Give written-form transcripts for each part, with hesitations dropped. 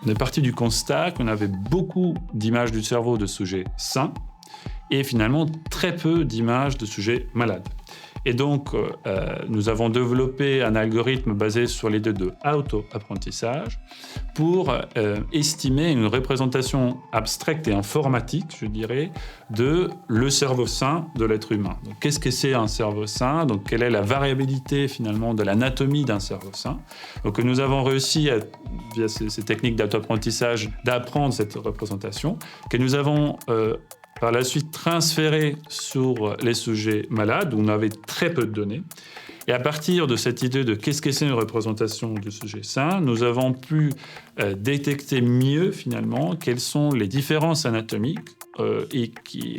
On est parti du constat qu'on avait beaucoup d'images du cerveau de sujets sains et finalement très peu d'images de sujets malades. Et donc, nous avons développé un algorithme basé sur l'idée de auto-apprentissage pour estimer une représentation abstraite et informatique, je dirais, de le cerveau sain de l'être humain. Donc, qu'est-ce que c'est un cerveau sain ? Donc, quelle est la variabilité finalement de l'anatomie d'un cerveau sain ? Donc, nous avons réussi, via ces techniques d'auto-apprentissage, d'apprendre cette représentation, que nous avons par la suite transféré sur les sujets malades, où on avait très peu de données. Et à partir de cette idée de qu'est-ce que c'est une représentation du sujet sain, nous avons pu détecter mieux, finalement, quelles sont les différences anatomiques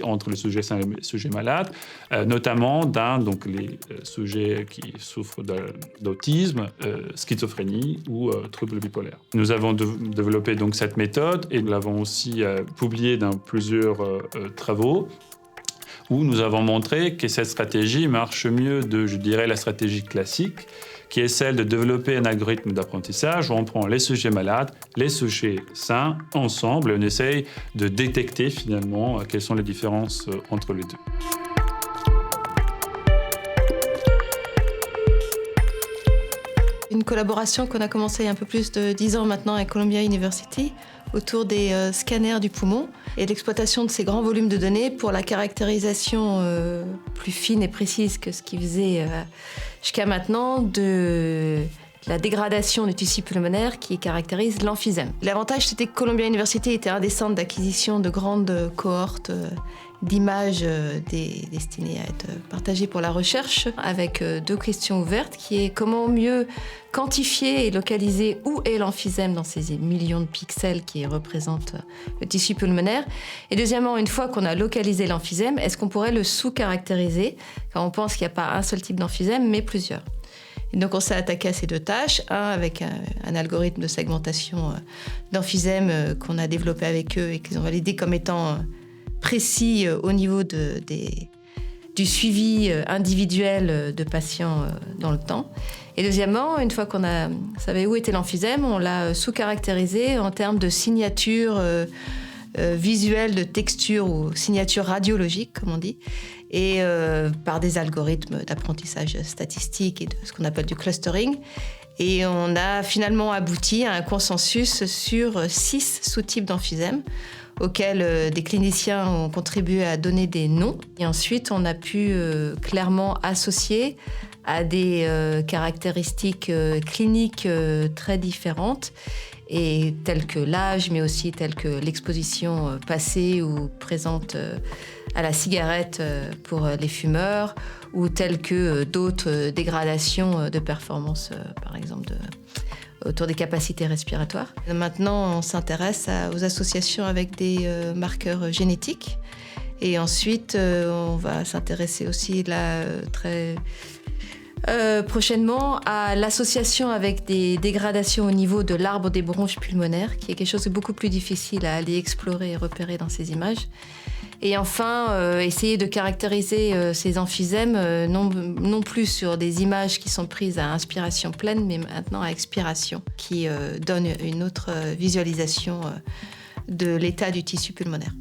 entre les sujets sains et les sujets malades, notamment dans les sujets qui souffrent d'autisme, schizophrénie ou troubles bipolaires. Nous avons développé donc cette méthode et nous l'avons aussi publiée dans plusieurs travaux où nous avons montré que cette stratégie marche mieux de, je dirais, la stratégie classique, qui est celle de développer un algorithme d'apprentissage où on prend les sujets malades, les sujets sains, ensemble, et on essaye de détecter finalement quelles sont les différences entre les deux. Une collaboration qu'on a commencé il y a un peu plus de 10 ans maintenant avec Columbia University autour des scanners du poumon et l'exploitation de ces grands volumes de données pour la caractérisation plus fine et précise que ce qu'ils faisaient jusqu'à maintenant de la dégradation du tissu pulmonaire qui caractérise l'emphysème. L'avantage, c'était que Columbia University était un des centres d'acquisition de grandes cohortes d'images destinées à être partagées pour la recherche, avec 2 questions ouvertes, qui est comment mieux quantifier et localiser où est l'emphysème dans ces millions de pixels qui représentent le tissu pulmonaire. Et deuxièmement, une fois qu'on a localisé l'emphysème, est-ce qu'on pourrait le sous-caractériser, car on pense qu'il n'y a pas un seul type d'emphysème, mais plusieurs. Et donc on s'est attaqué à ces 2 tâches, un avec un algorithme de segmentation d'emphysème qu'on a développé avec eux et qu'ils ont validé comme étant précis au niveau du suivi individuel de patients dans le temps. Et deuxièmement, une fois qu'on savait où était l'emphysème, on l'a sous-caractérisé en termes de signature visuelle, de texture ou signature radiologique, comme on dit, et par des algorithmes d'apprentissage statistique et de ce qu'on appelle du clustering. Et on a finalement abouti à un consensus sur 6 sous-types d'emphysème auxquels des cliniciens ont contribué à donner des noms. Et ensuite, on a pu clairement associer à des caractéristiques cliniques très différentes, et telles que l'âge, mais aussi telles que l'exposition passée ou présente à la cigarette pour les fumeurs, ou telles que d'autres dégradations de performance, par exemple autour des capacités respiratoires. Maintenant, on s'intéresse aux associations avec des marqueurs génétiques. Et ensuite, on va s'intéresser aussi très prochainement à l'association avec des dégradations au niveau de l'arbre des bronches pulmonaires, qui est quelque chose de beaucoup plus difficile à aller explorer et repérer dans ces images. Et enfin, essayer de caractériser ces emphysèmes, non plus sur des images qui sont prises à inspiration pleine, mais maintenant à expiration, qui donne une autre visualisation de l'état du tissu pulmonaire.